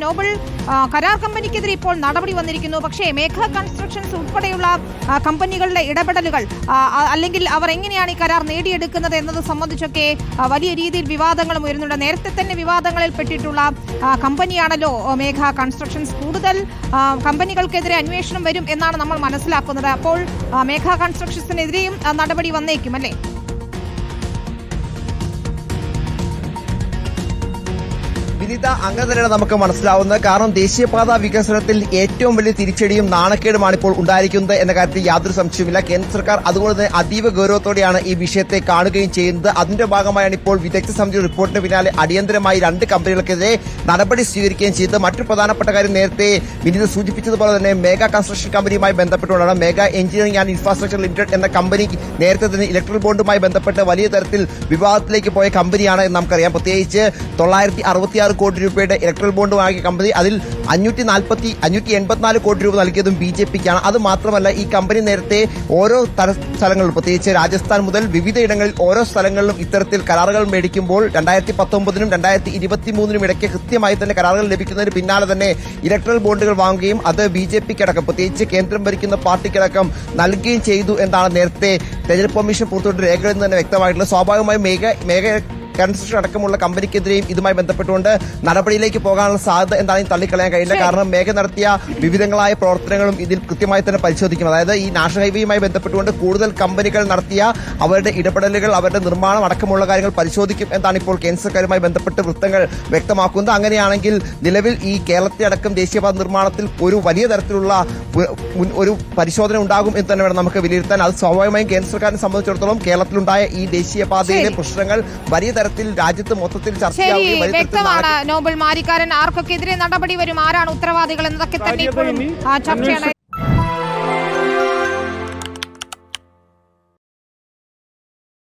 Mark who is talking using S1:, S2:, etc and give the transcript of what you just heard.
S1: Nobel കരാർ കമ്പനിക്കെതിരെ ഇപ്പോൾ നടപടി വന്നിരിക്കുന്നു. പക്ഷേ മേഘ കൺസ്ട്രക്ഷൻസ് ഉൾപ്പെടെയുള്ള കമ്പനികളുടെ ഇടപെടലുകൾ അല്ലെങ്കിൽ അവർ എങ്ങനെയാണ് ഈ കരാർ നേടിയെടുക്കുന്നത് എന്നത് സംബന്ധിച്ചൊക്കെ വലിയ രീതിയിൽ വിവാദങ്ങളും ഉയരുന്നുണ്ട്. നേരത്തെ തന്നെ വിവാദങ്ങളിൽ പെട്ടിട്ടുള്ള കമ്പനിയാണല്ലോ മേഘ കൺസ്ട്രക്ഷൻസ്. കൂടുതൽ കമ്പനികൾക്കെതിരെ അന്വേഷണം വരും എന്നാണ് നമ്മൾ മനസ്സിലാക്കുന്നത്. അപ്പോൾ മേഘ കൺസ്ട്രക്ഷൻസിനെതിരെയും നടപടി വന്നേക്കും അല്ലേ?
S2: വിനിത, അങ്ങനെ തന്നെയാണ് നമുക്ക് മനസ്സിലാവുന്നത്. കാരണം ദേശീയപാത വികസനത്തിൽ ഏറ്റവും വലിയ തിരിച്ചടിയും നാണക്കേടുമാണ് ഇപ്പോൾ ഉണ്ടായിരിക്കുന്നത് എന്ന കാര്യത്തിൽ യാതൊരു സംശയവുമില്ല. കേന്ദ്ര സർക്കാർ അതുകൊണ്ട് തന്നെ അതീവ ഗൗരവത്തോടെയാണ് ഈ വിഷയത്തെ കാണുകയും ചെയ്യുന്നത്. അതിന്റെ ഭാഗമായാണ് ഇപ്പോൾ വിദഗ്ധ സമിതി റിപ്പോർട്ടിന് പിന്നാലെ അടിയന്തരമായി 2 കമ്പനികൾക്കെതിരെ നടപടി സ്വീകരിക്കുകയും ചെയ്തത്. മറ്റൊരു പ്രധാനപ്പെട്ട കാര്യം നേരത്തെ വിനിത സൂചിപ്പിച്ചതുപോലെ തന്നെ മേഘ കൺസ്ട്രക്ഷൻ കമ്പനിയുമായി ബന്ധപ്പെട്ടുകൊണ്ടാണ് മേഘ എഞ്ചിനീയറിംഗ് ആൻഡ് ഇൻഫ്രാസ്ട്രക്ചർ ലിമിറ്റഡ് എന്ന കമ്പനി നേരത്തെ തന്നെ ഇലക്ട്രിക് ബോണ്ടുമായി ബന്ധപ്പെട്ട് വലിയ തരത്തിൽ വിവാദത്തിലേക്ക് പോയ കമ്പനിയാണ് എന്ന് നമുക്കറിയാം. പ്രത്യേകിച്ച് 966 കോടി രൂപയുടെ ഇലക്ട്രൽ ബോണ്ട് വാങ്ങിയ കമ്പനി അതിൽ 584 കോടി രൂപ നൽകിയതും BJPക്കാണ്. അത് മാത്രമല്ല ഈ കമ്പനി നേരത്തെ ഓരോ സ്ഥലങ്ങളിലും പ്രത്യേകിച്ച് രാജസ്ഥാൻ മുതൽ വിവിധ ഇടങ്ങളിൽ ഓരോ സ്ഥലങ്ങളിലും ഇത്തരത്തിൽ കരാറുകൾ മേടിക്കുമ്പോൾ 2019നും 2023നും ഇടയ്ക്ക് കൃത്യമായി തന്നെ കരാറുകൾ ലഭിക്കുന്നതിന് പിന്നാലെ തന്നെ ഇലക്ട്രൽ ബോണ്ടുകൾ വാങ്ങുകയും അത് BJPക്കടക്കം പ്രത്യേകിച്ച് കേന്ദ്രം ഭരിക്കുന്ന പാർട്ടിക്കടക്കം നൽകുകയും ചെയ്തു എന്നാണ് നേരത്തെ തെരഞ്ഞെടുപ്പ് കമ്മീഷൻ പുറത്തുവിട്ട രേഖകളിൽ നിന്ന് തന്നെ വ്യക്തമായിട്ടുള്ളത്. സ്വാഭാവികമായും മേഘ കൺസ്ട്രക്ഷൻ അടക്കമുള്ള കമ്പനിക്കെതിരെയും ഇതുമായി ബന്ധപ്പെട്ടുകൊണ്ട് നടപടിയിലേക്ക് പോകാനുള്ള സാധ്യത എന്താണെന്ന് തള്ളിക്കളയാൻ കഴിയില്ല. കാരണം മേഘ നടത്തിയ വിവിധങ്ങളായ പ്രവർത്തനങ്ങളും ഇതിൽ കൃത്യമായി തന്നെ പരിശോധിക്കും. അതായത് ഈ നാഷണൽ ഹൈവേയുമായി ബന്ധപ്പെട്ടുകൊണ്ട് കൂടുതൽ കമ്പനികൾ നടത്തിയ അവരുടെ ഇടപെടലുകൾ, അവരുടെ നിർമ്മാണം അടക്കമുള്ള കാര്യങ്ങൾ പരിശോധിക്കും എന്നാണ് ഇപ്പോൾ കേന്ദ്ര സർക്കാരുമായി ബന്ധപ്പെട്ട് വൃത്തങ്ങൾ വ്യക്തമാക്കുന്നത്. അങ്ങനെയാണെങ്കിൽ നിലവിൽ ഈ കേരളത്തെ അടക്കം ദേശീയപാത നിർമ്മാണത്തിൽ ഒരു വലിയ തരത്തിലുള്ള ഒരു പരിശോധന ഉണ്ടാകും എന്ന് തന്നെ വേണം നമുക്ക് വിലയിരുത്താൻ. അത് സ്വാഭാവികമായും കേന്ദ്ര സർക്കാരിനെ സംബന്ധിച്ചിടത്തോളം കേരളത്തിലുണ്ടായ ഈ ദേശീയപാതയിലെ പ്രശ്നങ്ങൾ വലിയ തരത്തിൽ രാജ്യത്ത് മൊത്തത്തിൽ ചർച്ചയാവുകയും
S1: വ്യക്തമാണ്. നോബൽ മാരിക്കാരൻ ആർക്കൊക്കെ എതിരെ നടപടി വരും, ആരാണ് ഉത്തരവാദികൾ എന്നതൊക്കെ തന്നെ ഇപ്പോഴും ചർച്ചയാണ്.